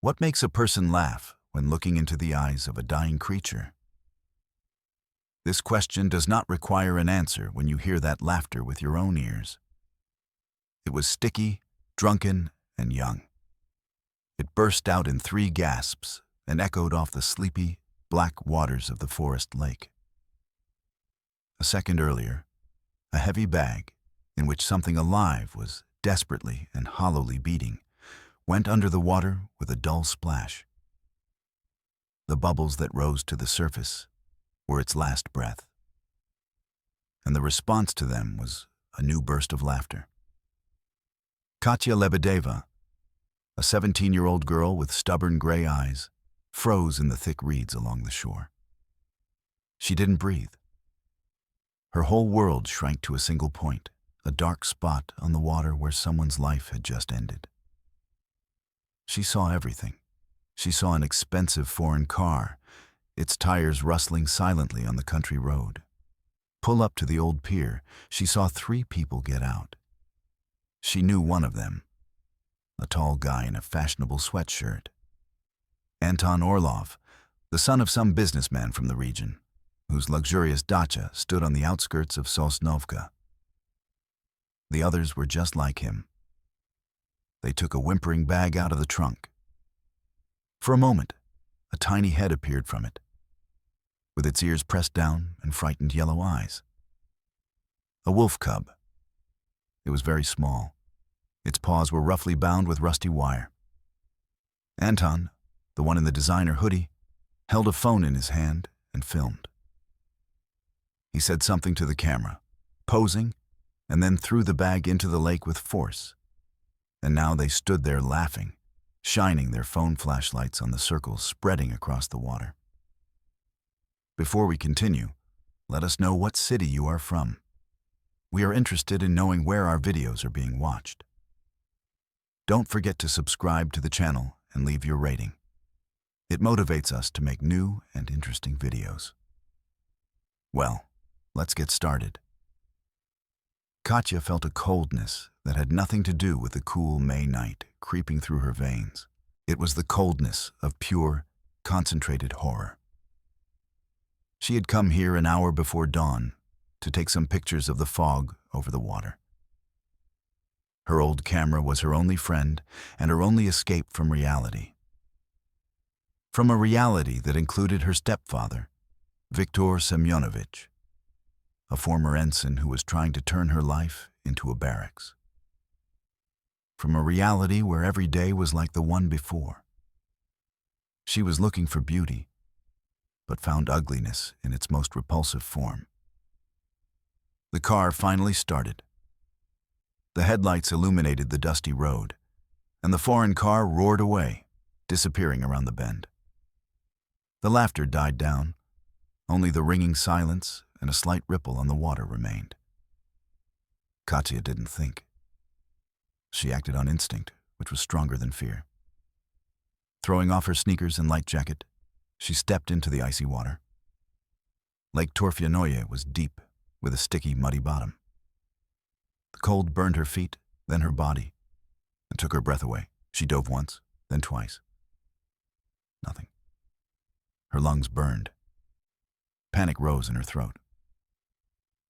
What makes a person laugh when looking into the eyes of a dying creature? This question does not require an answer when you hear that laughter with your own ears. It was sticky, drunken, and young. It burst out in 3 gasps and echoed off the sleepy, black waters of the forest lake. A second earlier, a heavy bag, in which something alive was desperately and hollowly beating, went under the water with a dull splash. The bubbles that rose to the surface were its last breath, and the response to them was a new burst of laughter. Katya Lebedeva, a 17-year-old girl with stubborn gray eyes, froze in the thick reeds along the shore. She didn't breathe. Her whole world shrank to a single point, a dark spot on the water where someone's life had just ended. She saw everything. She saw an expensive foreign car, its tires rustling silently on the country road. Pull up to the old pier, she saw 3 people get out. She knew one of them, a tall guy in a fashionable sweatshirt. Anton Orlov, the son of some businessman from the region, whose luxurious dacha stood on the outskirts of Sosnovka. The others were just like him. They took a whimpering bag out of the trunk. For a moment, a tiny head appeared from it, with its ears pressed down and frightened yellow eyes. A wolf cub. It was very small. Its paws were roughly bound with rusty wire. Anton, the one in the designer hoodie, held a phone in his hand and filmed. He said something to the camera, posing, and then threw the bag into the lake with force. And now they stood there laughing, shining their phone flashlights on the circles spreading across the water. Before we continue, let us know what city you are from. We are interested in knowing where our videos are being watched. Don't forget to subscribe to the channel and leave your rating. It motivates us to make new and interesting videos. Well, let's get started. Katya felt a coldness that had nothing to do with the cool May night creeping through her veins. It was the coldness of pure, concentrated horror. She had come here an hour before dawn to take some pictures of the fog over the water. Her old camera was her only friend and her only escape from reality. From a reality that included her stepfather, Viktor Semyonovich, a former ensign who was trying to turn her life into a barracks. From a reality where every day was like the one before. She was looking for beauty, but found ugliness in its most repulsive form. The car finally started. The headlights illuminated the dusty road, and the foreign car roared away, disappearing around the bend. The laughter died down. Only the ringing silence and a slight ripple on the water remained. Katya didn't think. She acted on instinct, which was stronger than fear. Throwing off her sneakers and light jacket, she stepped into the icy water. Lake Torfyanoye was deep, with a sticky, muddy bottom. The cold burned her feet, then her body, and took her breath away. She dove once, then twice. Nothing. Her lungs burned. Panic rose in her throat.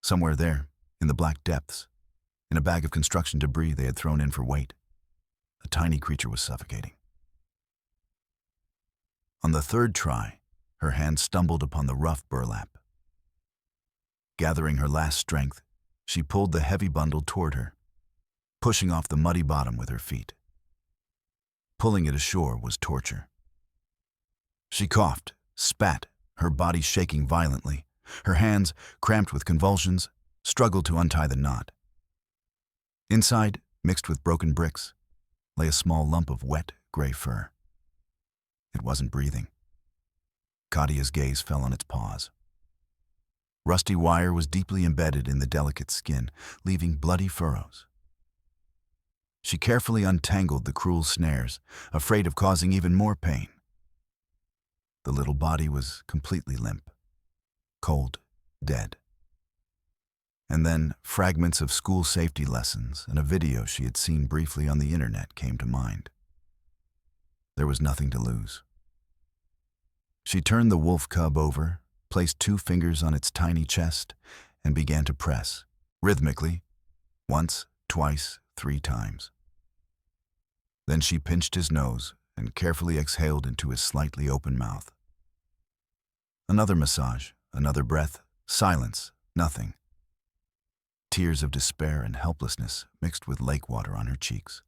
Somewhere there, in the black depths, in a bag of construction debris they had thrown in for weight, a tiny creature was suffocating. On the 3rd try, her hand stumbled upon the rough burlap. Gathering her last strength, she pulled the heavy bundle toward her, pushing off the muddy bottom with her feet. Pulling it ashore was torture. She coughed, spat, her body shaking violently. Her hands, cramped with convulsions, struggled to untie the knot. Inside, mixed with broken bricks, lay a small lump of wet, gray fur. It wasn't breathing. Katya's gaze fell on its paws. Rusty wire was deeply embedded in the delicate skin, leaving bloody furrows. She carefully untangled the cruel snares, afraid of causing even more pain. The little body was completely limp, cold, dead. And then fragments of school safety lessons and a video she had seen briefly on the internet came to mind. There was nothing to lose. She turned the wolf cub over, placed 2 fingers on its tiny chest, and began to press, rhythmically, once, twice, 3 times. Then she pinched his nose and carefully exhaled into his slightly open mouth. Another massage, another breath, silence, nothing. Tears of despair and helplessness mixed with lake water on her cheeks.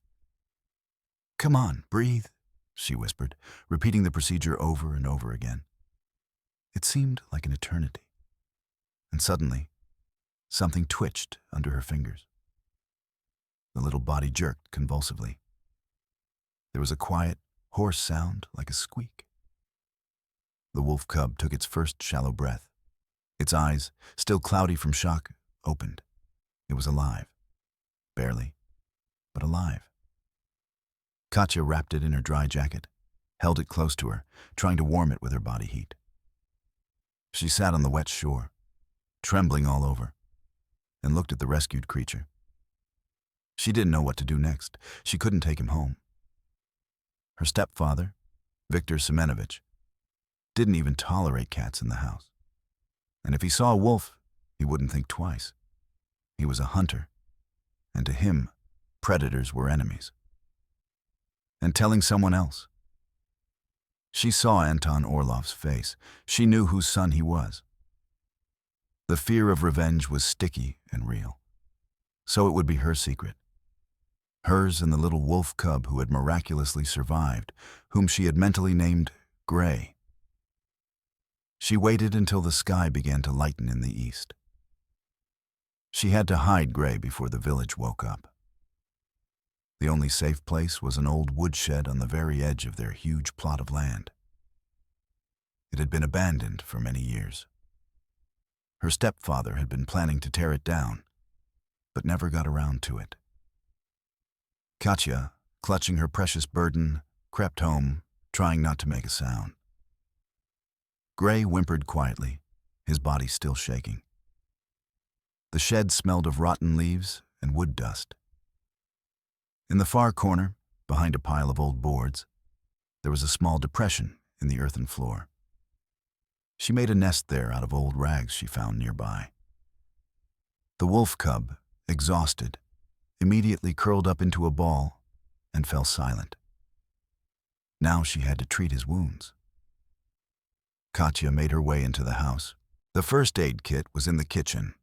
"Come on, breathe," she whispered, repeating the procedure over and over again. It seemed like an eternity. And suddenly, something twitched under her fingers. The little body jerked convulsively. There was a quiet, hoarse sound like a squeak. The wolf cub took its first shallow breath. Its eyes, still cloudy from shock, opened. It was alive. Barely, but alive. Katya wrapped it in her dry jacket, held it close to her, trying to warm it with her body heat. She sat on the wet shore, trembling all over, and looked at the rescued creature. She didn't know what to do next. She couldn't take him home. Her stepfather, Viktor Semenovich, didn't even tolerate cats in the house. And if he saw a wolf, he wouldn't think twice. He was a hunter, and to him, predators were enemies. And telling someone else. She saw Anton Orlov's face. She knew whose son he was. The fear of revenge was sticky and real. So it would be her secret. Hers and the little wolf cub who had miraculously survived, whom she had mentally named Gray. She waited until the sky began to lighten in the east. She had to hide Gray before the village woke up. The only safe place was an old woodshed on the very edge of their huge plot of land. It had been abandoned for many years. Her stepfather had been planning to tear it down, but never got around to it. Katya, clutching her precious burden, crept home, trying not to make a sound. Gray whimpered quietly, his body still shaking. The shed smelled of rotten leaves and wood dust. In the far corner, behind a pile of old boards, there was a small depression in the earthen floor. She made a nest there out of old rags she found nearby. The wolf cub, exhausted, immediately curled up into a ball and fell silent. Now she had to treat his wounds. Katya made her way into the house. The first aid kit was in the kitchen.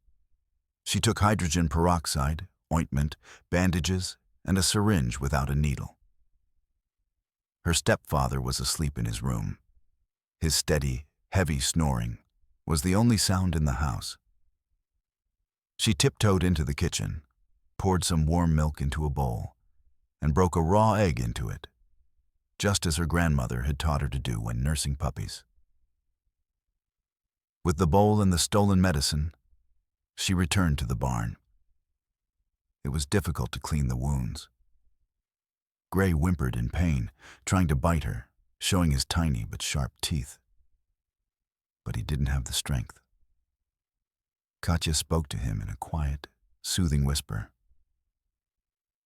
She took hydrogen peroxide, ointment, bandages, and a syringe without a needle. Her stepfather was asleep in his room. His steady, heavy snoring was the only sound in the house. She tiptoed into the kitchen, poured some warm milk into a bowl, and broke a raw egg into it, just as her grandmother had taught her to do when nursing puppies. With the bowl and the stolen medicine, she returned to the barn. It was difficult to clean the wounds. Gray whimpered in pain, trying to bite her, showing his tiny but sharp teeth. But he didn't have the strength. Katya spoke to him in a quiet, soothing whisper.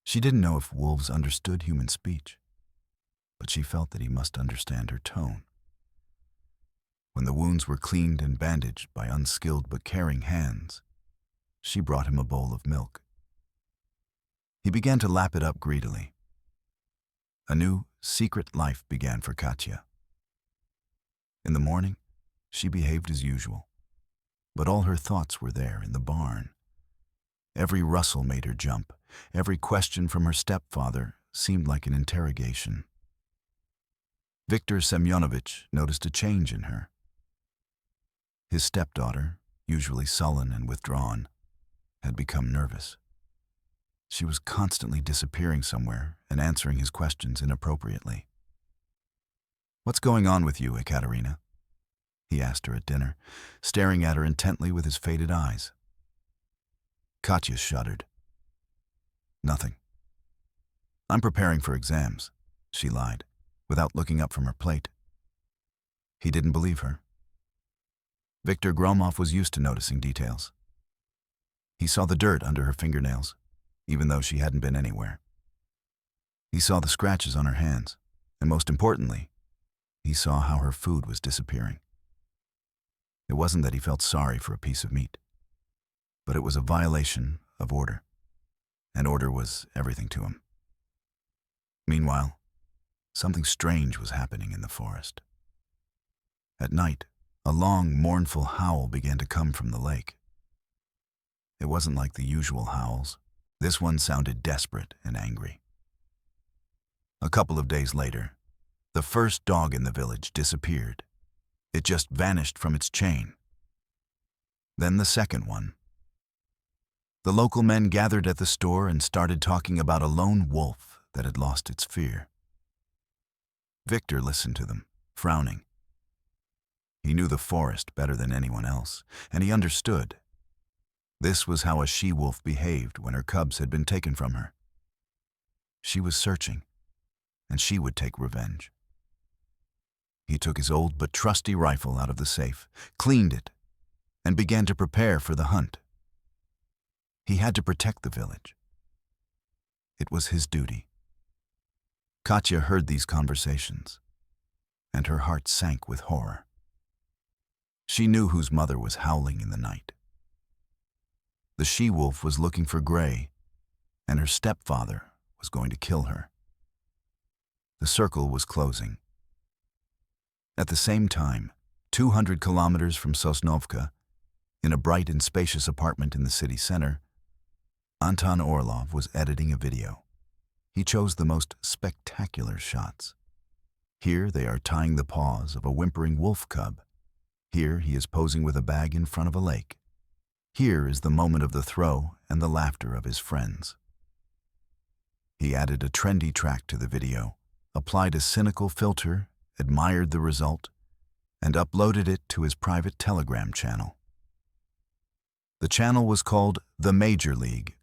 She didn't know if wolves understood human speech, but she felt that he must understand her tone. When the wounds were cleaned and bandaged by unskilled but caring hands, she brought him a bowl of milk. He began to lap it up greedily. A new, secret life began for Katya. In the morning, she behaved as usual, but all her thoughts were there in the barn. Every rustle made her jump. Every question from her stepfather seemed like an interrogation. Viktor Semyonovich noticed a change in her. His stepdaughter, usually sullen and withdrawn, had become nervous. She was constantly disappearing somewhere and answering his questions inappropriately. "What's going on with you, Ekaterina?" he asked her at dinner, staring at her intently with his faded eyes. Katya shuddered. "Nothing. I'm preparing for exams," she lied, without looking up from her plate. He didn't believe her. Viktor Gromov was used to noticing details. He saw the dirt under her fingernails, even though she hadn't been anywhere. He saw the scratches on her hands, And most importantly, he saw how her food was disappearing. It wasn't that he felt sorry for a piece of meat, but it was a violation of order, and order was everything to him. Meanwhile, something strange was happening in the forest. At night, a long, mournful howl began to come from the lake. It wasn't like the usual howls. This one sounded desperate and angry. A couple of days later, the first dog in the village disappeared. It just vanished from its chain. Then the second one. The local men gathered at the store and started talking about a lone wolf that had lost its fear. Victor listened to them, frowning. He knew the forest better than anyone else, and he understood. This was how a she-wolf behaved when her cubs had been taken from her. She was searching, and she would take revenge. He took his old but trusty rifle out of the safe, cleaned it, and began to prepare for the hunt. He had to protect the village. It was his duty. Katya heard these conversations, and her heart sank with horror. She knew whose mother was howling in the night. The she-wolf was looking for Gray, and her stepfather was going to kill her. The circle was closing. At the same time, 200 kilometers from Sosnovka, in a bright and spacious apartment in the city center, Anton Orlov was editing a video. He chose the most spectacular shots. Here they are tying the paws of a whimpering wolf cub. Here he is posing with a bag in front of a lake. Here is the moment of the throw and the laughter of his friends. He added a trendy track to the video, applied a cynical filter, admired the result, and uploaded it to his private Telegram channel. The channel was called The Major League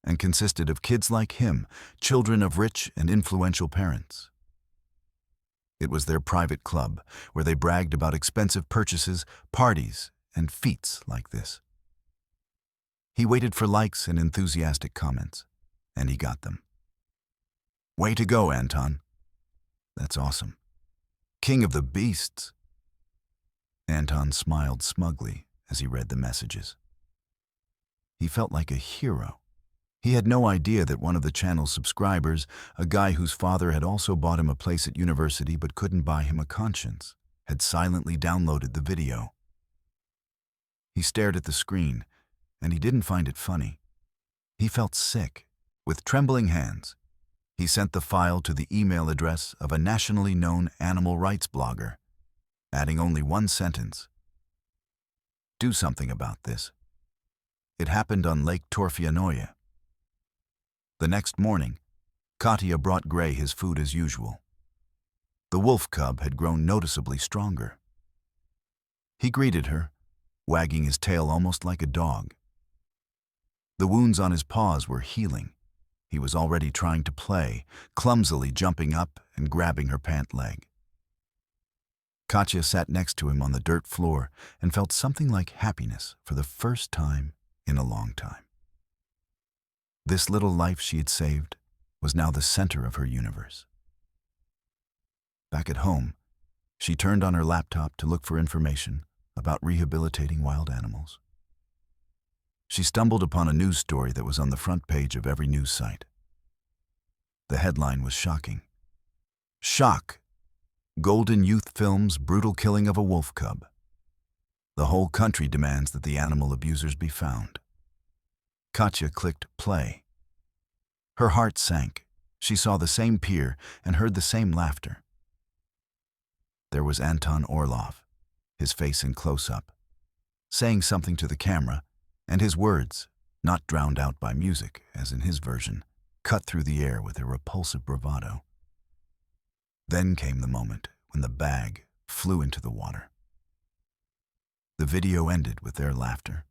and consisted of kids like him, children of rich and influential parents. It was their private club where they bragged about expensive purchases, parties, and feats like this. He waited for likes and enthusiastic comments, and he got them. "Way to go, Anton. That's awesome. King of the beasts." Anton smiled smugly as he read the messages. He felt like a hero. He had no idea that one of the channel's subscribers, a guy whose father had also bought him a place at university but couldn't buy him a conscience, had silently downloaded the video. He stared at the screen, and he didn't find it funny. He felt sick. With trembling hands, he sent the file to the email address of a nationally known animal rights blogger, adding only one sentence. "Do something about this. It happened on Lake Torfianoye." The next morning, Katya brought Gray his food as usual. The wolf cub had grown noticeably stronger. He greeted her, wagging his tail almost like a dog. The wounds on his paws were healing. He was already trying to play, clumsily jumping up and grabbing her pant leg. Katya sat next to him on the dirt floor and felt something like happiness for the first time in a long time. This little life she had saved was now the center of her universe. Back at home, she turned on her laptop to look for information about rehabilitating wild animals. She stumbled upon a news story that was on the front page of every news site. The headline was shocking. "Shock! Golden Youth films brutal killing of a wolf cub. The whole country demands that the animal abusers be found." Katya clicked play. Her heart sank. She saw the same pier and heard the same laughter. There was Anton Orlov, his face in close-up, saying something to the camera, and his words, not drowned out by music, as in his version, cut through the air with a repulsive bravado. Then came the moment when the bag flew into the water. The video ended with their laughter.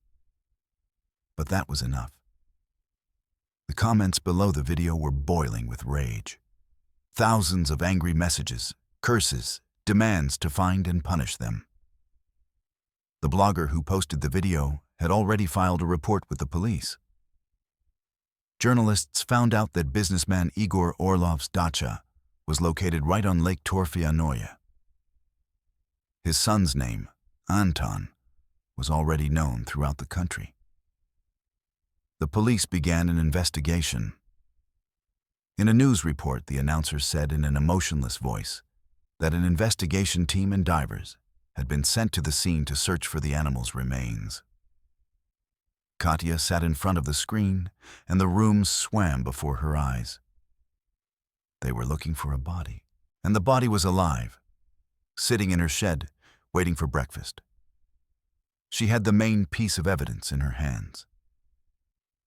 But that was enough. The comments below the video were boiling with rage. Thousands of angry messages, curses, demands to find and punish them. The blogger who posted the video had already filed a report with the police. Journalists found out that businessman Igor Orlov's dacha was located right on Lake Torfianoia. His son's name, Anton, was already known throughout the country. The police began an investigation. In a news report, the announcer said in an emotionless voice that an investigation team and divers had been sent to the scene to search for the animal's remains. Katya sat in front of the screen, and the room swam before her eyes. They were looking for a body, and the body was alive, sitting in her shed, waiting for breakfast. She had the main piece of evidence in her hands,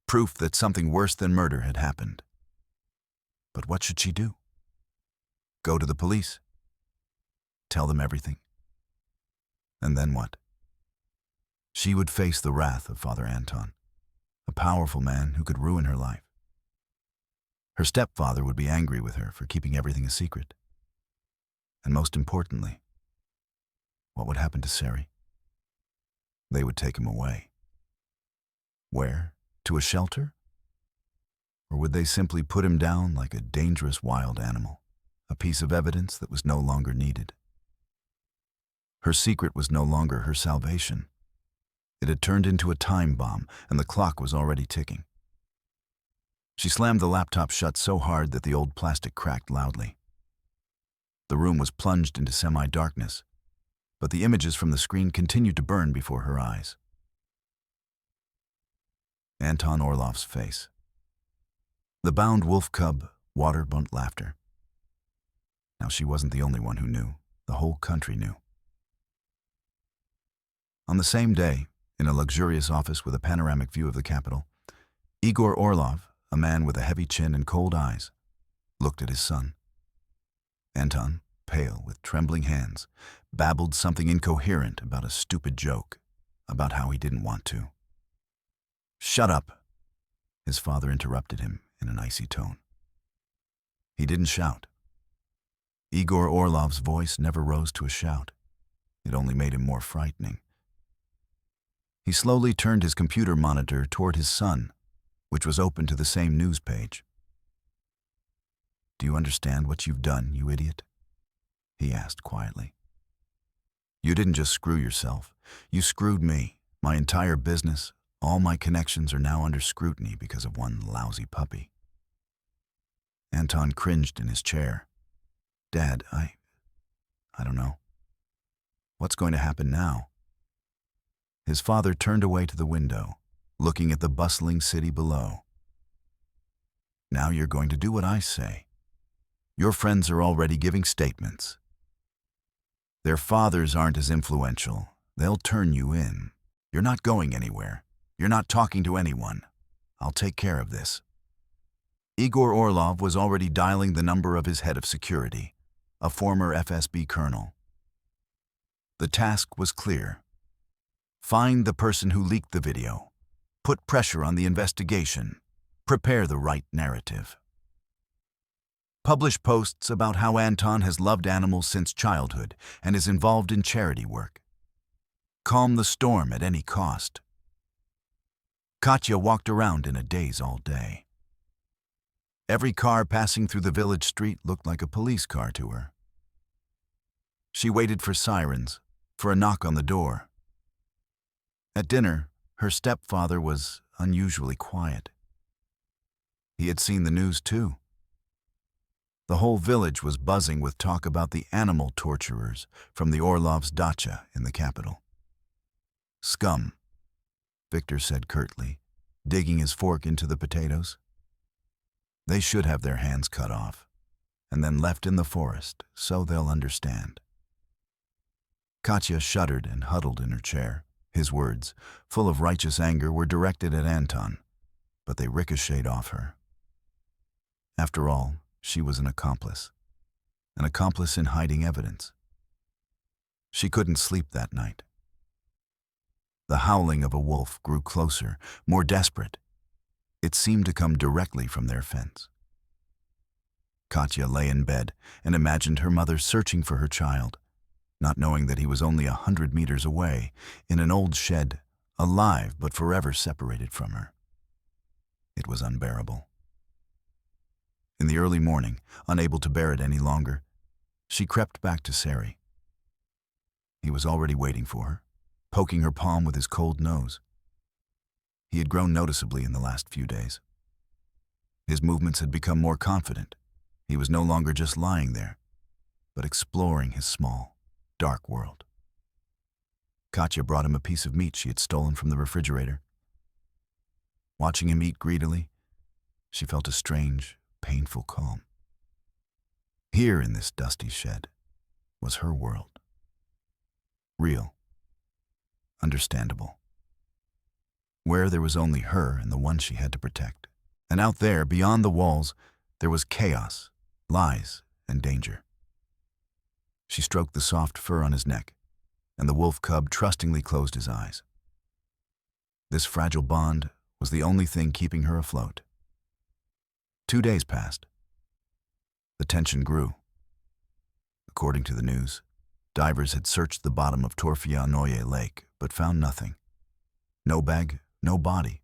proof that something worse than murder had happened. But what should she do? Go to the police? Tell them everything? And then what? She would face the wrath of Father Anton, a powerful man who could ruin her life. Her stepfather would be angry with her for keeping everything a secret. And most importantly, what would happen to Sari? They would take him away. Where? To a shelter? Or would they simply put him down like a dangerous wild animal, a piece of evidence that was no longer needed? Her secret was no longer her salvation. It had turned into a time bomb, and the clock was already ticking. She slammed the laptop shut so hard that the old plastic cracked loudly. The room was plunged into semi-darkness, but the images from the screen continued to burn before her eyes. Anton Orlov's face. The bound wolf cub, water-burnt laughter. Now she wasn't the only one who knew. The whole country knew. On the same day, in a luxurious office with a panoramic view of the capital, Igor Orlov, a man with a heavy chin and cold eyes, looked at his son. Anton, pale with trembling hands, babbled something incoherent about a stupid joke, about how he didn't want to. "Shut up," his father interrupted him in an icy tone. He didn't shout. Igor Orlov's voice never rose to a shout. It only made him more frightening. He slowly turned his computer monitor toward his son, which was open to the same news page. "Do you understand what you've done, you idiot?" he asked quietly. "You didn't just screw yourself. You screwed me. My entire business, all my connections are now under scrutiny because of one lousy puppy." Anton cringed in his chair. "Dad, I don't know. What's going to happen now?" His father turned away to the window, looking at the bustling city below. "Now you're going to do what I say. Your friends are already giving statements. Their fathers aren't as influential. They'll turn you in. You're not going anywhere. You're not talking to anyone. I'll take care of this." Igor Orlov was already dialing the number of his head of security, a former FSB colonel. The task was clear. Find the person who leaked the video. Put pressure on the investigation. Prepare the right narrative. Publish posts about how Anton has loved animals since childhood and is involved in charity work. Calm the storm at any cost. Katya walked around in a daze all day. Every car passing through the village street looked like a police car to her. She waited for sirens, for a knock on the door. At dinner, her stepfather was unusually quiet. He had seen the news too. The whole village was buzzing with talk about the animal torturers from the Orlovs' dacha in the capital. "Scum," Victor said curtly, digging his fork into the potatoes. "They should have their hands cut off, and then left in the forest, so they'll understand." Katya shuddered and huddled in her chair. His words, full of righteous anger, were directed at Anton, but they ricocheted off her. After all, she was an accomplice in hiding evidence. She couldn't sleep that night. The howling of a wolf grew closer, more desperate. It seemed to come directly from their fence. Katya lay in bed and imagined her mother searching for her child, not knowing that he was only 100 meters away, in an old shed, alive but forever separated from her. It was unbearable. In the early morning, unable to bear it any longer, she crept back to Sari. He was already waiting for her, poking her palm with his cold nose. He had grown noticeably in the last few days. His movements had become more confident. He was no longer just lying there, but exploring his small, dark world. Katya brought him a piece of meat she had stolen from the refrigerator. Watching him eat greedily, she felt a strange, painful calm. Here in this dusty shed was her world. Real. Understandable. Where there was only her and the one she had to protect. And out there, beyond the walls, there was chaos, lies, and danger. She stroked the soft fur on his neck, and the wolf cub trustingly closed his eyes. This fragile bond was the only thing keeping her afloat. 2 days passed. The tension grew. According to the news, divers had searched the bottom of Torfianoye Lake, but found nothing. No bag, no body.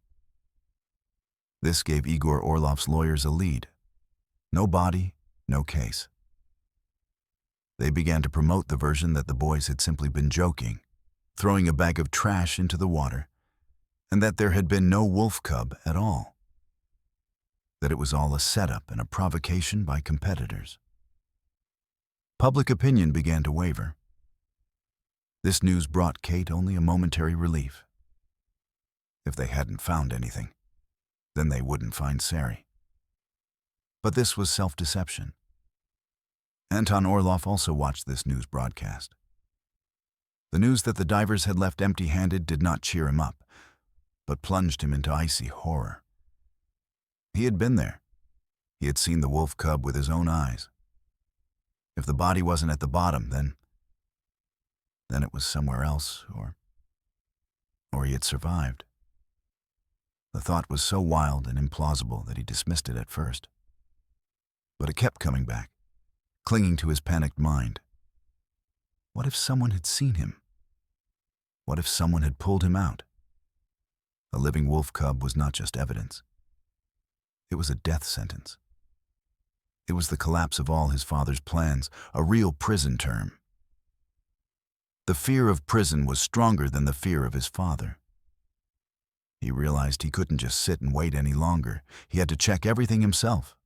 This gave Igor Orlov's lawyers a lead. No body, no case. They began to promote the version that the boys had simply been joking, throwing a bag of trash into the water, and that there had been no wolf cub at all. That it was all a setup and a provocation by competitors. Public opinion began to waver. This news brought Kate only a momentary relief. If they hadn't found anything, then they wouldn't find Sari. But this was self-deception. Anton Orlov also watched this news broadcast. The news that the divers had left empty-handed did not cheer him up, but plunged him into icy horror. He had been there. He had seen the wolf cub with his own eyes. If the body wasn't at the bottom, then it was somewhere else, or he had survived. The thought was so wild and implausible that he dismissed it at first. But it kept coming back, clinging to his panicked mind. What if someone had seen him? What if someone had pulled him out? A living wolf cub was not just evidence. It was a death sentence. It was the collapse of all his father's plans, a real prison term. The fear of prison was stronger than the fear of his father. He realized he couldn't just sit and wait any longer. He had to check everything himself.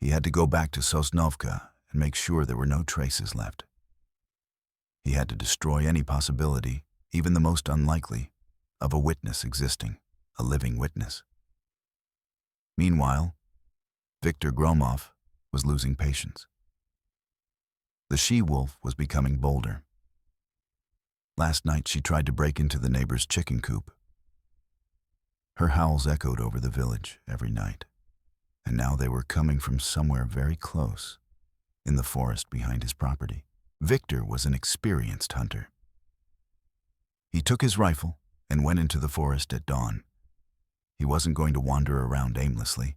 He had to go back to Sosnovka and make sure there were no traces left. He had to destroy any possibility, even the most unlikely, of a witness existing, a living witness. Meanwhile, Viktor Gromov was losing patience. The she-wolf was becoming bolder. Last night she tried to break into the neighbor's chicken coop. Her howls echoed over the village every night, and now they were coming from somewhere very close, in the forest behind his property. Viktor was an experienced hunter. He took his rifle and went into the forest at dawn. He wasn't going to wander around aimlessly.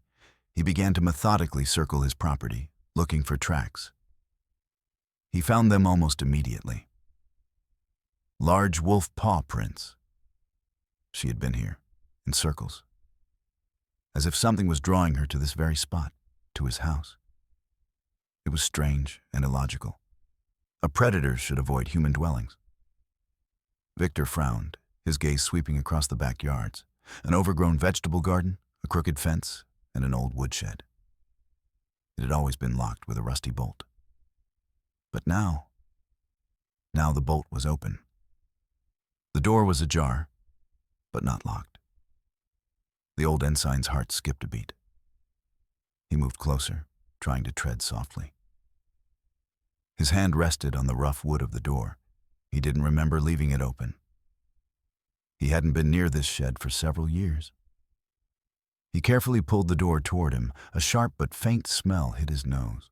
He began to methodically circle his property, looking for tracks. He found them almost immediately. Large wolf paw prints. She had been here, in circles, as if something was drawing her to this very spot, to his house. It was strange and illogical. A predator should avoid human dwellings. Viktor frowned, his gaze sweeping across the backyards, an overgrown vegetable garden, a crooked fence, and an old woodshed. It had always been locked with a rusty bolt. But now the bolt was open. The door was ajar, but not locked. The old ensign's heart skipped a beat. He moved closer, trying to tread softly. His hand rested on the rough wood of the door. He didn't remember leaving it open. He hadn't been near this shed for several years. He carefully pulled the door toward him. A sharp but faint smell hit his nose.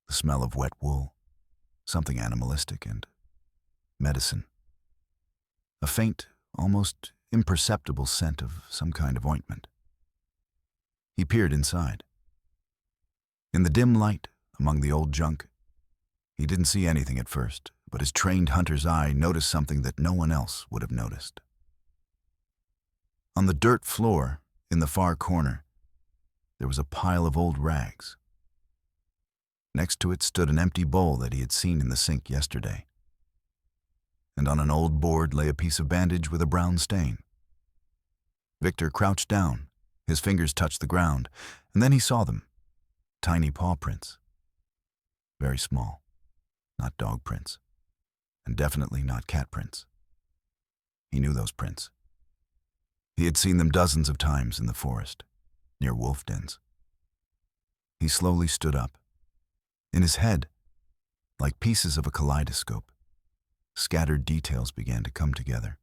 The smell of wet wool, something animalistic, and medicine. A faint, almost imperceptible scent of some kind of ointment. He peered inside. In the dim light, among the old junk, he didn't see anything at first, but his trained hunter's eye noticed something that no one else would have noticed. On the dirt floor, in the far corner, there was a pile of old rags. Next to it stood an empty bowl that he had seen in the sink yesterday. And on an old board lay a piece of bandage with a brown stain. Victor crouched down. His fingers touched the ground, and then he saw them. Tiny paw prints. Very small. Not dog prints. And definitely not cat prints. He knew those prints. He had seen them dozens of times in the forest, near wolf dens. He slowly stood up. In his head, like pieces of a kaleidoscope, scattered details began to come together.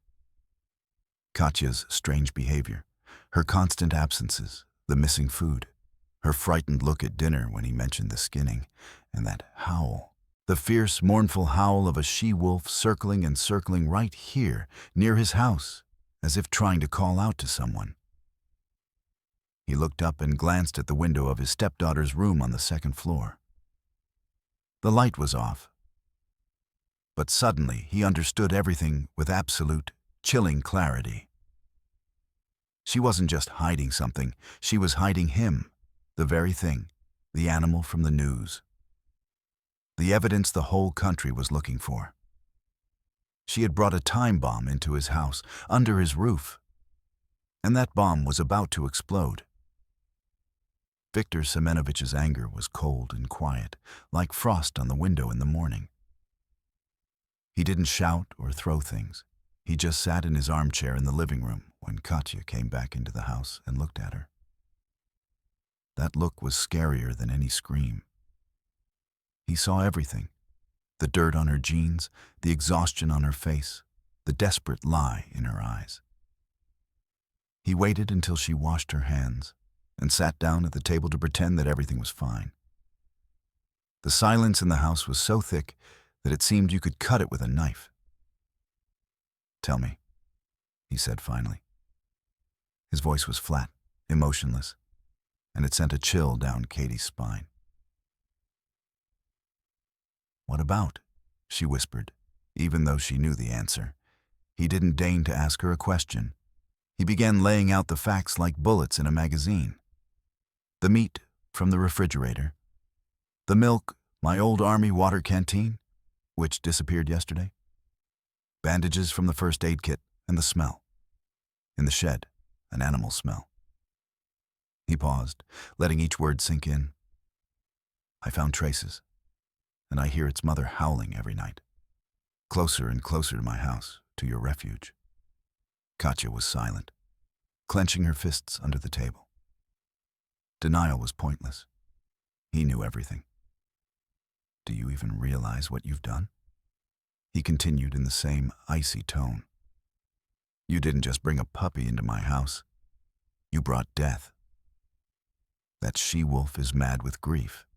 Katya's strange behavior, her constant absences, the missing food, her frightened look at dinner when he mentioned the skinning, and that howl, the fierce, mournful howl of a she-wolf circling and circling right here, near his house, as if trying to call out to someone. He looked up and glanced at the window of his stepdaughter's room on the second floor. The light was off. But suddenly he understood everything with absolute, chilling clarity. She wasn't just hiding something, she was hiding him, the very thing, the animal from the news. The evidence the whole country was looking for. She had brought a time bomb into his house, under his roof, and that bomb was about to explode. Viktor Semenovich's anger was cold and quiet, like frost on the window in the morning. He didn't shout or throw things. He just sat in his armchair in the living room when Katya came back into the house and looked at her. That look was scarier than any scream. He saw everything. The dirt on her jeans, the exhaustion on her face, the desperate lie in her eyes. He waited until she washed her hands and sat down at the table to pretend that everything was fine. The silence in the house was so thick that it seemed you could cut it with a knife. "Tell me," he said finally. His voice was flat, emotionless, and it sent a chill down Katie's spine. "What about?" she whispered, even though she knew the answer. He didn't deign to ask her a question. He began laying out the facts like bullets in a magazine. The meat from the refrigerator. The milk, my old army water canteen, which disappeared yesterday. Bandages from the first aid kit and the smell. In the shed, an animal smell. He paused, letting each word sink in. "I found traces, and I hear its mother howling every night. Closer and closer to my house, to your refuge." Katya was silent, clenching her fists under the table. Denial was pointless. He knew everything. "Do you even realize what you've done?" He continued in the same icy tone. "You didn't just bring a puppy into my house. You brought death. That she-wolf is mad with grief.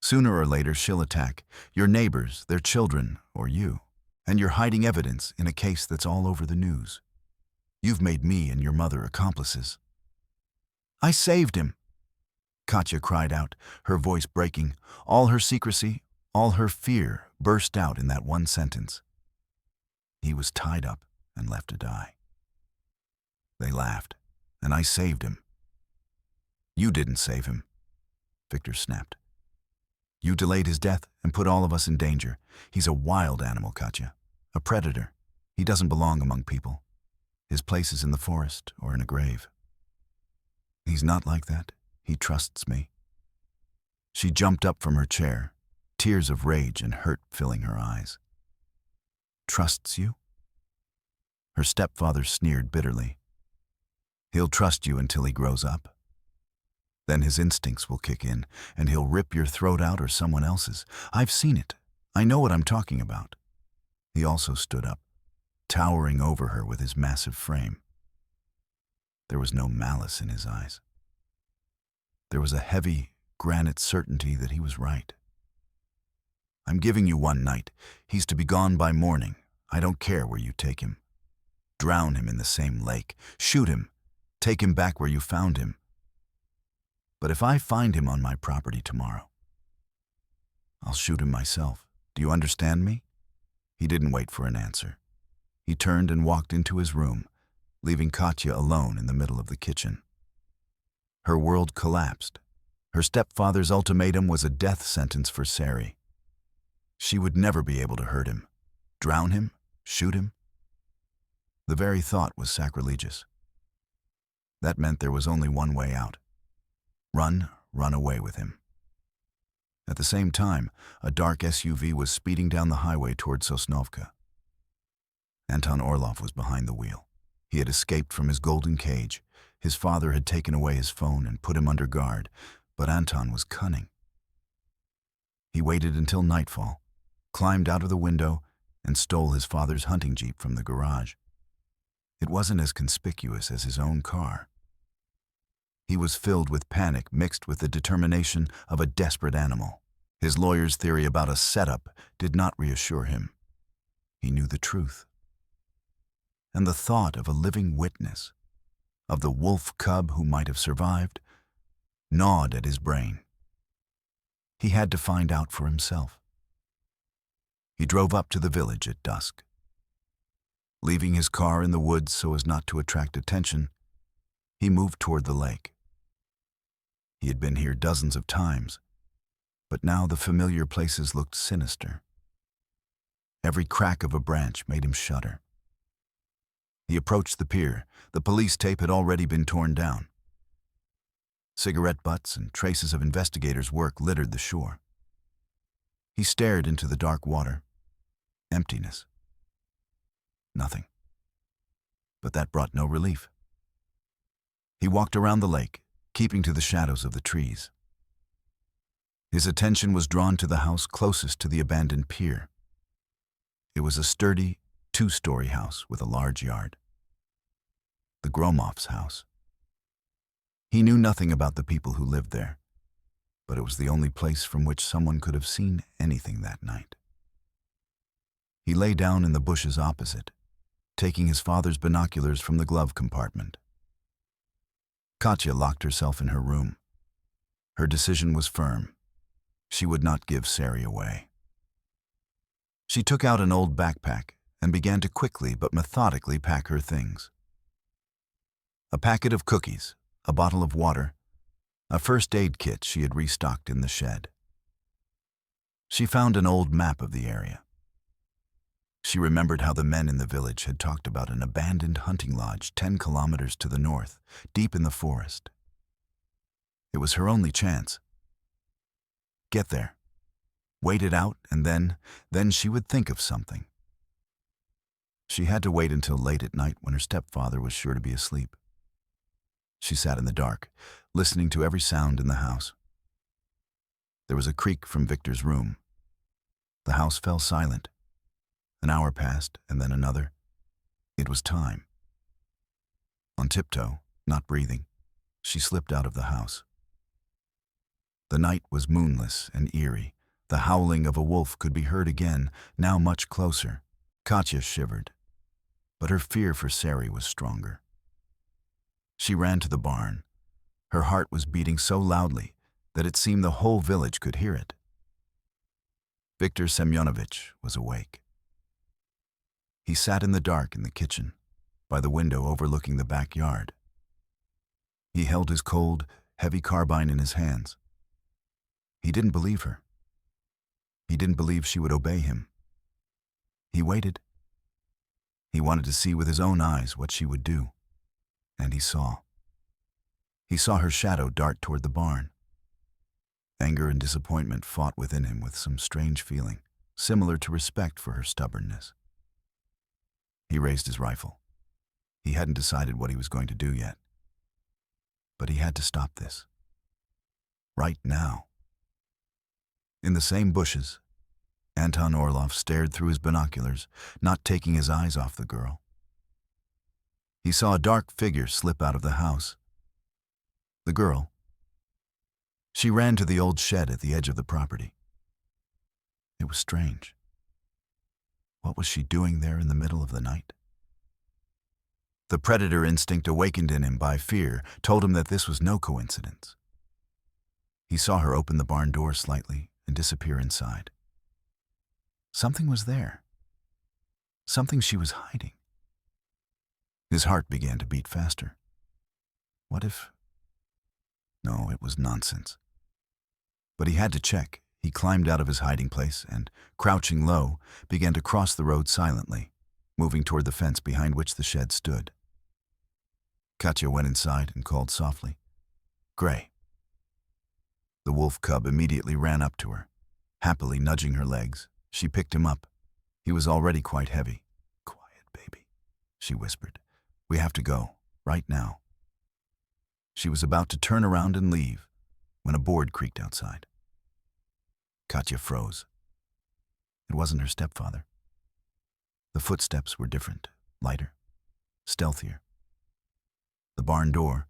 Sooner or later she'll attack your neighbors, their children, or you, and you're hiding evidence in a case that's all over the news. You've made me and your mother accomplices." "I saved him," Katya cried out, her voice breaking. All her secrecy, all her fear burst out in that one sentence. He was tied up and left to die. They laughed, and I saved him. "You didn't save him," Victor snapped. "You delayed his death and put all of us in danger. He's a wild animal, Katya, a predator. He doesn't belong among people. His place is in the forest or in a grave." "He's not like that. He trusts me." She jumped up from her chair, tears of rage and hurt filling her eyes. "Trusts you?" Her stepfather sneered bitterly. "He'll trust you until he grows up. Then his instincts will kick in, and he'll rip your throat out or someone else's. I've seen it. I know what I'm talking about." He also stood up, towering over her with his massive frame. There was no malice in his eyes. There was a heavy, granite certainty that he was right. "I'm giving you one night. He's to be gone by morning. I don't care where you take him. Drown him in the same lake. Shoot him. Take him back where you found him. But if I find him on my property tomorrow, I'll shoot him myself. Do you understand me?" He didn't wait for an answer. He turned and walked into his room, leaving Katya alone in the middle of the kitchen. Her world collapsed. Her stepfather's ultimatum was a death sentence for Sari. She would never be able to hurt him, drown him, shoot him. The very thought was sacrilegious. That meant there was only one way out. Run away with him. At the same time, a dark SUV was speeding down the highway toward Sosnovka. Anton Orlov was behind the wheel. He had escaped from his golden cage. His father had taken away his phone and put him under guard, but Anton was cunning. He waited until nightfall, climbed out of the window, and stole his father's hunting jeep from the garage. It wasn't as conspicuous as his own car. He was filled with panic mixed with the determination of a desperate animal. His lawyer's theory about a setup did not reassure him. He knew the truth. And the thought of a living witness, of the wolf cub who might have survived, gnawed at his brain. He had to find out for himself. He drove up to the village at dusk. Leaving his car in the woods so as not to attract attention, he moved toward the lake. He had been here dozens of times, but now the familiar places looked sinister. Every crack of a branch made him shudder. He approached the pier. The police tape had already been torn down. Cigarette butts and traces of investigators' work littered the shore. He stared into the dark water. Emptiness. Nothing. But that brought no relief. He walked around the lake, keeping to the shadows of the trees. His attention was drawn to the house closest to the abandoned pier. It was a sturdy, two-story house with a large yard. The Gromov's house. He knew nothing about the people who lived there, but it was the only place from which someone could have seen anything that night. He lay down in the bushes opposite, taking his father's binoculars from the glove compartment. Katya locked herself in her room. Her decision was firm. She would not give Sari away. She took out an old backpack and began to quickly but methodically pack her things. A packet of cookies, a bottle of water, a first aid kit she had restocked in the shed. She found an old map of the area. She remembered how the men in the village had talked about an abandoned hunting lodge 10 kilometers to the north, deep in the forest. It was her only chance. Get there, wait it out, and then she would think of something. She had to wait until late at night when her stepfather was sure to be asleep. She sat in the dark, listening to every sound in the house. There was a creak from Victor's room. The house fell silent. An hour passed, and then another. It was time. On tiptoe, not breathing, she slipped out of the house. The night was moonless and eerie. The howling of a wolf could be heard again, now much closer. Katya shivered, but her fear for Sari was stronger. She ran to the barn. Her heart was beating so loudly that it seemed the whole village could hear it. Viktor Semyonovich was awake. He sat in the dark in the kitchen, by the window overlooking the backyard. He held his cold, heavy carbine in his hands. He didn't believe her. He didn't believe she would obey him. He waited. He wanted to see with his own eyes what she would do. And he saw. He saw her shadow dart toward the barn. Anger and disappointment fought within him with some strange feeling, similar to respect for her stubbornness. He raised his rifle. He hadn't decided what he was going to do yet. But he had to stop this. Right now. In the same bushes, Anton Orlov stared through his binoculars, not taking his eyes off the girl. He saw a dark figure slip out of the house. The girl. She ran to the old shed at the edge of the property. It was strange. What was she doing there in the middle of the night? The predator instinct awakened in him by fear told him that this was no coincidence. He saw her open the barn door slightly and disappear inside. Something was there. Something she was hiding. His heart began to beat faster. What if No, it was nonsense. But he had to check. He climbed out of his hiding place and, crouching low, began to cross the road silently, moving toward the fence behind which the shed stood. Katya went inside and called softly, "Gray." The wolf cub immediately ran up to her, happily nudging her legs. She picked him up. He was already quite heavy. "Quiet, baby," she whispered. "We have to go, right now." She was about to turn around and leave when a board creaked outside. Katya froze. It wasn't her stepfather. The footsteps were different, lighter, stealthier. The barn door,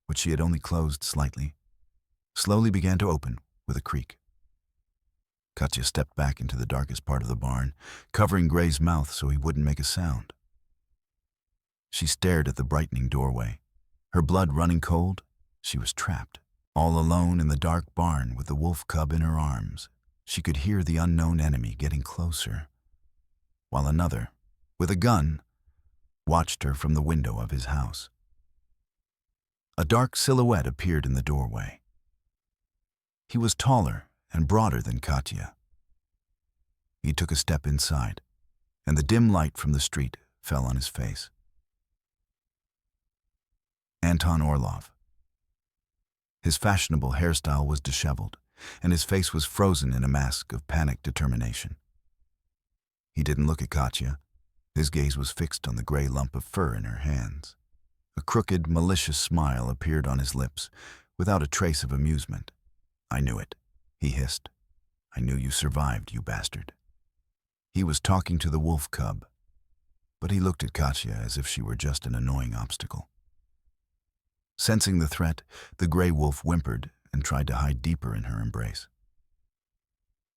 which she had only closed slightly, slowly began to open with a creak. Katya stepped back into the darkest part of the barn, covering Gray's mouth so he wouldn't make a sound. She stared at the brightening doorway. Her blood running cold, she was trapped. All alone in the dark barn with the wolf cub in her arms, she could hear the unknown enemy getting closer, while another, with a gun, watched her from the window of his house. A dark silhouette appeared in the doorway. He was taller and broader than Katya. He took a step inside, and the dim light from the street fell on his face. Anton Orlov. His fashionable hairstyle was disheveled, and his face was frozen in a mask of panicked determination. He didn't look at Katya. His gaze was fixed on the gray lump of fur in her hands. A crooked, malicious smile appeared on his lips, without a trace of amusement. "I knew it," he hissed. "I knew you survived, you bastard." He was talking to the wolf cub, but he looked at Katya as if she were just an annoying obstacle. Sensing the threat, the gray wolf whimpered and tried to hide deeper in her embrace.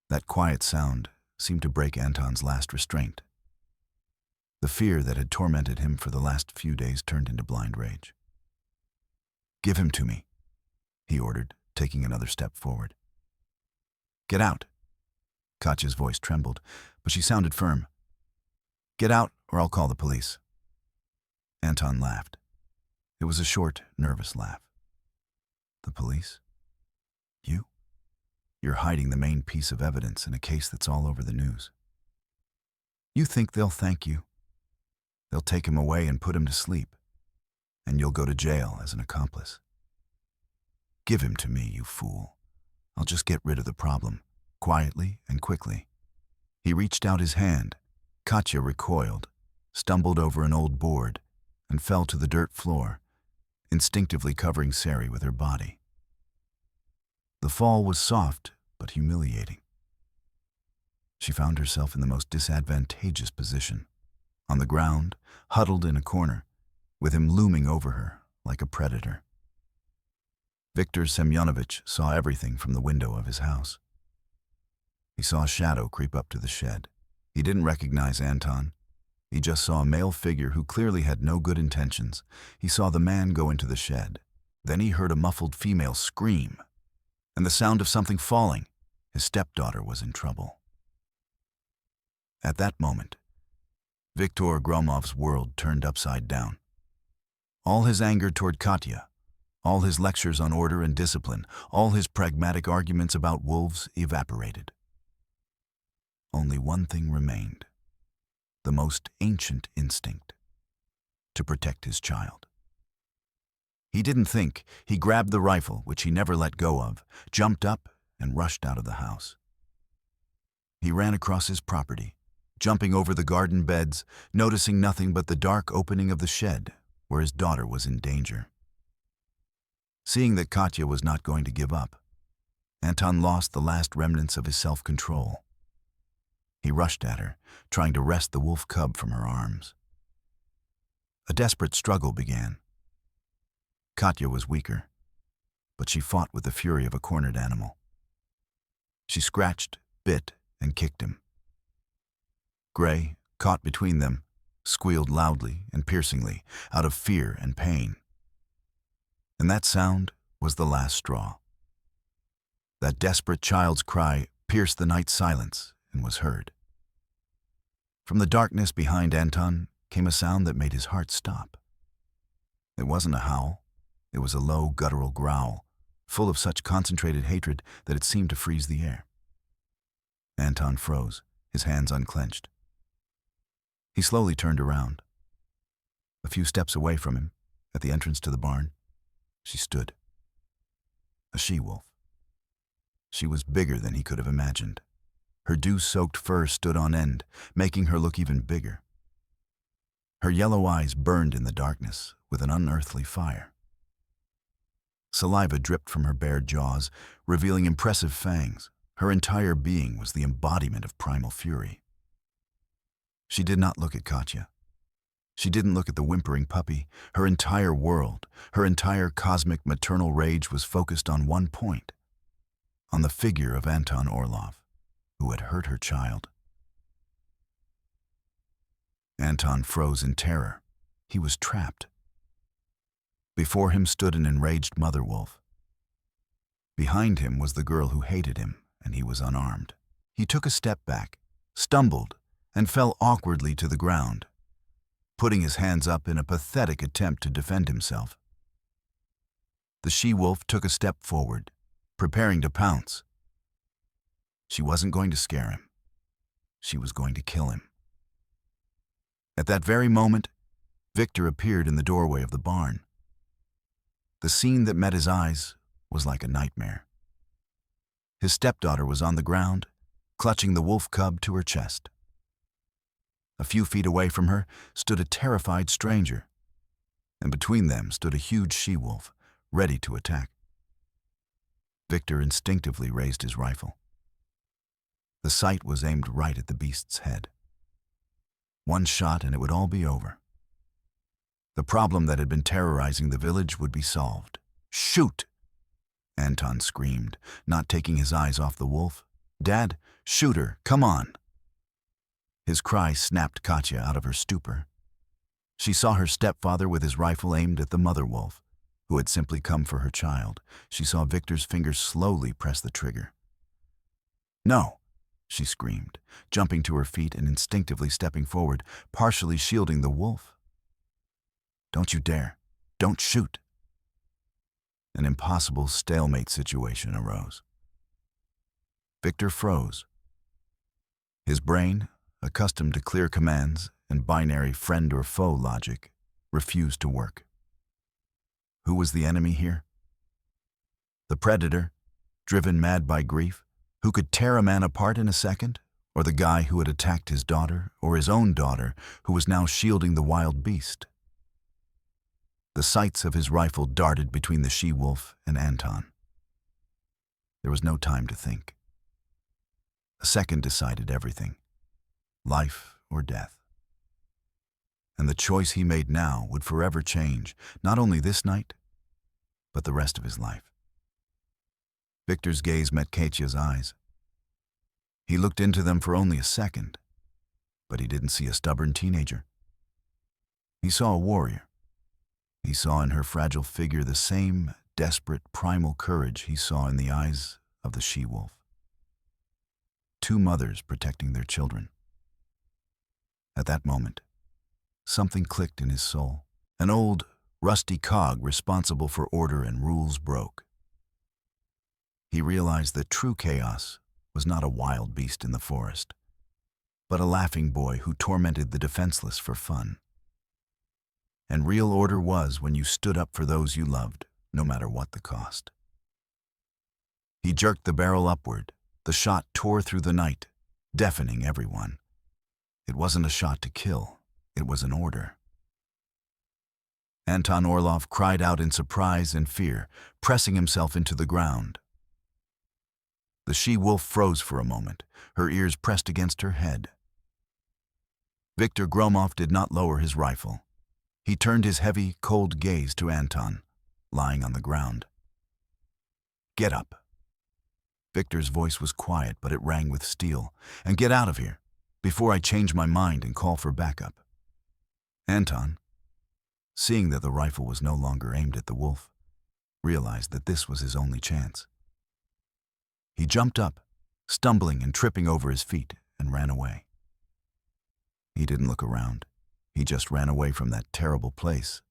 That quiet sound seemed to break Anton's last restraint. The fear that had tormented him for the last few days turned into blind rage. "Give him to me," he ordered, taking another step forward. "Get out." Katya's voice trembled, but she sounded firm. "Get out, or I'll call the police." Anton laughed. It was a short, nervous laugh. "The police? You? You're hiding the main piece of evidence in a case that's all over the news. You think they'll thank you? They'll take him away and put him to sleep, and you'll go to jail as an accomplice. Give him to me, you fool. I'll just get rid of the problem, quietly and quickly." He reached out his hand. Katya recoiled, stumbled over an old board, and fell to the dirt floor, instinctively covering Sari with her body. The fall was soft but humiliating. She found herself in the most disadvantageous position, on the ground, huddled in a corner, with him looming over her like a predator. Viktor Semyonovich saw everything from the window of his house. He saw a shadow creep up to the shed. He didn't recognize Anton. He just saw a male figure who clearly had no good intentions. He saw the man go into the shed. Then he heard a muffled female scream, and the sound of something falling. His stepdaughter was in trouble. At that moment, Viktor Gromov's world turned upside down. All his anger toward Katya, all his lectures on order and discipline, all his pragmatic arguments about wolves evaporated. Only one thing remained, the most ancient instinct, to protect his child. He didn't think. He grabbed the rifle, which he never let go of, jumped up, and rushed out of the house. He ran across his property, jumping over the garden beds, noticing nothing but the dark opening of the shed, where his daughter was in danger. Seeing that Katya was not going to give up, Anton lost the last remnants of his self-control. He rushed at her, trying to wrest the wolf cub from her arms. A desperate struggle began. Katya was weaker, but she fought with the fury of a cornered animal. She scratched, bit, and kicked him. Gray, caught between them, squealed loudly and piercingly out of fear and pain. And that sound was the last straw. That desperate child's cry pierced the night silence and was heard. From the darkness behind Anton came a sound that made his heart stop. It wasn't a howl. It was a low, guttural growl, full of such concentrated hatred that it seemed to freeze the air. Anton froze, his hands unclenched. He slowly turned around. A few steps away from him, at the entrance to the barn, she stood. A she-wolf. She was bigger than he could have imagined. Her dew-soaked fur stood on end, making her look even bigger. Her yellow eyes burned in the darkness with an unearthly fire. Saliva dripped from her bared jaws, revealing impressive fangs. Her entire being was the embodiment of primal fury. She did not look at Katya. She didn't look at the whimpering puppy. Her entire world, her entire cosmic maternal rage was focused on one point, on the figure of Anton Orlov, who had hurt her child. Anton froze in terror. He was trapped. Before him stood an enraged mother wolf. Behind him was the girl who hated him, and he was unarmed. He took a step back, stumbled, and fell awkwardly to the ground, putting his hands up in a pathetic attempt to defend himself. The she-wolf took a step forward, preparing to pounce. She wasn't going to scare him. She was going to kill him. At that very moment, Victor appeared in the doorway of the barn. The scene that met his eyes was like a nightmare. His stepdaughter was on the ground, clutching the wolf cub to her chest. A few feet away from her stood a terrified stranger, and between them stood a huge she-wolf, ready to attack. Victor instinctively raised his rifle. The sight was aimed right at the beast's head. One shot and it would all be over. The problem that had been terrorizing the village would be solved. "Shoot!" Anton screamed, not taking his eyes off the wolf. "Dad, shoot her, come on!" His cry snapped Katya out of her stupor. She saw her stepfather with his rifle aimed at the mother wolf, who had simply come for her child. She saw Victor's fingers slowly press the trigger. "No!" she screamed, jumping to her feet and instinctively stepping forward, partially shielding the wolf. "Don't you dare! Don't shoot!" An impossible stalemate situation arose. Victor froze. His brain, accustomed to clear commands and binary friend or foe logic, refused to work. Who was the enemy here? The predator, driven mad by grief, who could tear a man apart in a second? Or the guy who had attacked his daughter, or his own daughter, who was now shielding the wild beast? The sights of his rifle darted between the she-wolf and Anton. There was no time to think. A second decided everything. Life or death. And the choice he made now would forever change, not only this night, but the rest of his life. Victor's gaze met Katya's eyes. He looked into them for only a second, but he didn't see a stubborn teenager. He saw a warrior. He saw in her fragile figure the same desperate, primal courage he saw in the eyes of the she-wolf. Two mothers protecting their children. At that moment, something clicked in his soul. An old, rusty cog responsible for order and rules broke. He realized that true chaos was not a wild beast in the forest, but a laughing boy who tormented the defenseless for fun. And real order was when you stood up for those you loved, no matter what the cost. He jerked the barrel upward. The shot tore through the night, deafening everyone. It wasn't a shot to kill, it was an order. Anton Orlov cried out in surprise and fear, pressing himself into the ground. The she-wolf froze for a moment, her ears pressed against her head. Viktor Gromov did not lower his rifle. He turned his heavy, cold gaze to Anton, lying on the ground. "Get up." Victor's voice was quiet, but it rang with steel. "And get out of here, before I change my mind and call for backup." Anton, seeing that the rifle was no longer aimed at the wolf, realized that this was his only chance. He jumped up, stumbling and tripping over his feet, and ran away. He didn't look around. He just ran away from that terrible place,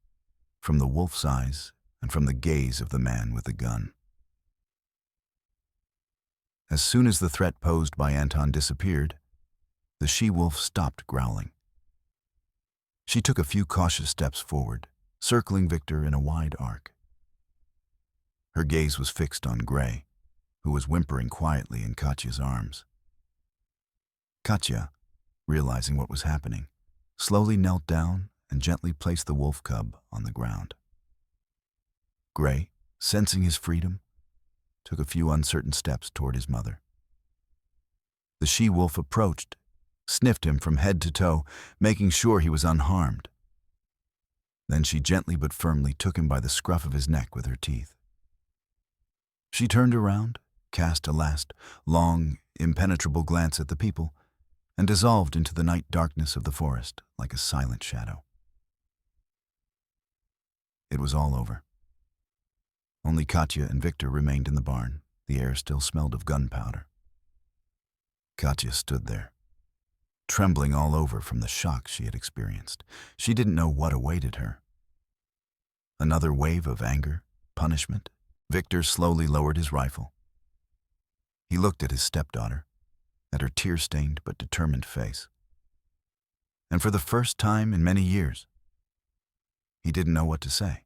from the wolf's eyes and from the gaze of the man with the gun. As soon as the threat posed by Anton disappeared, the she-wolf stopped growling. She took a few cautious steps forward, circling Victor in a wide arc. Her gaze was fixed on Gray, who was whimpering quietly in Katya's arms. Katya, realizing what was happening, slowly knelt down and gently placed the wolf cub on the ground. Gray, sensing his freedom, took a few uncertain steps toward his mother. The she-wolf approached, sniffed him from head to toe, making sure he was unharmed. Then she gently but firmly took him by the scruff of his neck with her teeth. She turned around, cast a last, long, impenetrable glance at the people, and dissolved into the night darkness of the forest like a silent shadow. It was all over. Only Katya and Victor remained in the barn. The air still smelled of gunpowder. Katya stood there, trembling all over from the shock she had experienced. She didn't know what awaited her. Another wave of anger, punishment. Victor slowly lowered his rifle. He looked at his stepdaughter, at her tear-stained but determined face. And for the first time in many years, he didn't know what to say.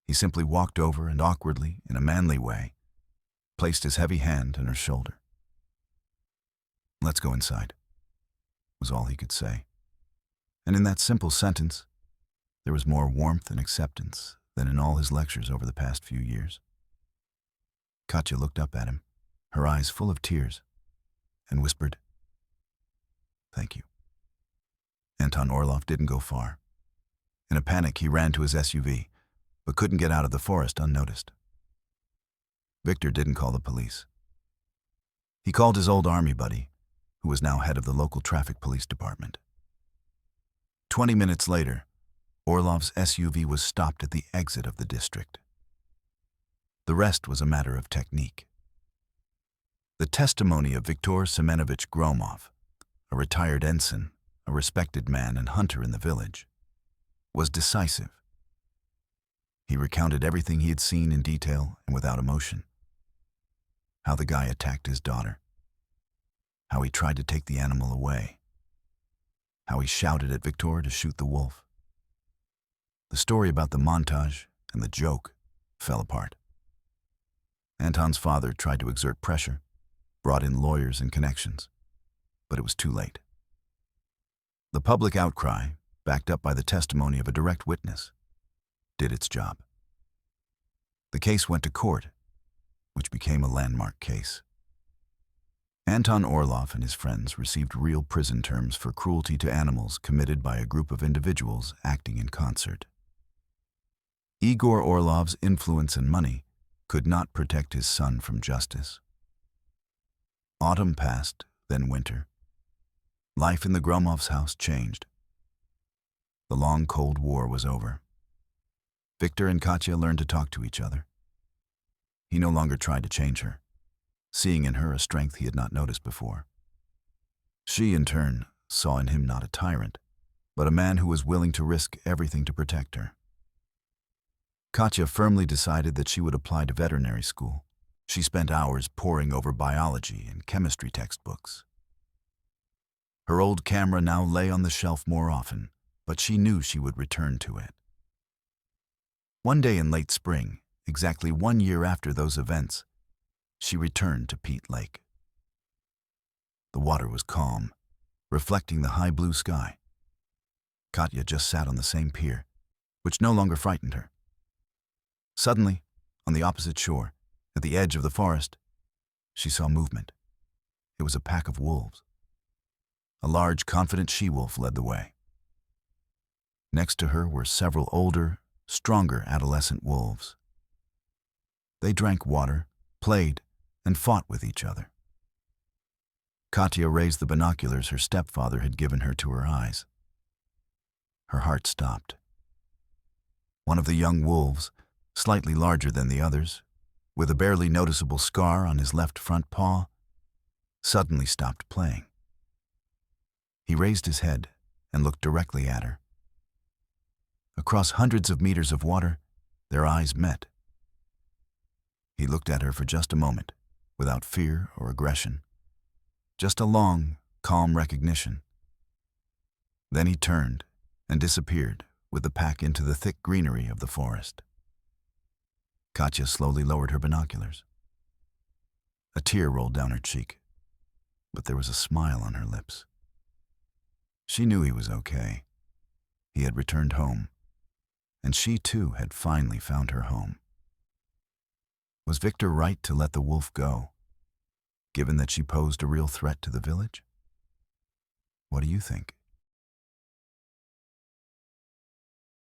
He simply walked over and awkwardly, in a manly way, placed his heavy hand on her shoulder. "Let's go inside," was all he could say. And in that simple sentence, there was more warmth and acceptance than in all his lectures over the past few years. Katya looked up at him, her eyes full of tears, and whispered, "Thank you." Anton Orlov didn't go far. In a panic, he ran to his SUV, but couldn't get out of the forest unnoticed. Victor didn't call the police. He called his old army buddy, who was now head of the local traffic police department. 20 minutes later, Orlov's SUV was stopped at the exit of the district. The rest was a matter of technique. The testimony of Viktor Semenovich Gromov, a retired ensign, a respected man and hunter in the village, was decisive. He recounted everything he had seen in detail and without emotion. How the guy attacked his daughter. How he tried to take the animal away. How he shouted at Viktor to shoot the wolf. The story about the montage and the joke fell apart. Anton's father tried to exert pressure, brought in lawyers and connections, but it was too late. The public outcry, backed up by the testimony of a direct witness, did its job. The case went to court, which became a landmark case. Anton Orlov and his friends received real prison terms for cruelty to animals committed by a group of individuals acting in concert. Igor Orlov's influence and money could not protect his son from justice. Autumn passed, then winter. Life in the Gromovs' house changed. The long Cold War was over. Victor and Katya learned to talk to each other. He no longer tried to change her, seeing in her a strength he had not noticed before. She, in turn, saw in him not a tyrant, but a man who was willing to risk everything to protect her. Katya firmly decided that she would apply to veterinary school. She spent hours poring over biology and chemistry textbooks. Her old camera now lay on the shelf more often, but she knew she would return to it. One day in late spring, exactly 1 year after those events, she returned to Peat Lake. The water was calm, reflecting the high blue sky. Katya just sat on the same pier, which no longer frightened her. Suddenly, on the opposite shore, at the edge of the forest, she saw movement. It was a pack of wolves. A large, confident she-wolf led the way. Next to her were several older, stronger adolescent wolves. They drank water, played, and fought with each other. Katya raised the binoculars her stepfather had given her to her eyes. Her heart stopped. One of the young wolves, slightly larger than the others, with a barely noticeable scar on his left front paw, suddenly stopped playing. He raised his head and looked directly at her. Across hundreds of meters of water, their eyes met. He looked at her for just a moment, without fear or aggression, just a long, calm recognition. Then he turned and disappeared with the pack into the thick greenery of the forest. Katya slowly lowered her binoculars. A tear rolled down her cheek, but there was a smile on her lips. She knew he was okay. He had returned home, and she too had finally found her home. Was Victor right to let the wolf go, given that she posed a real threat to the village? What do you think?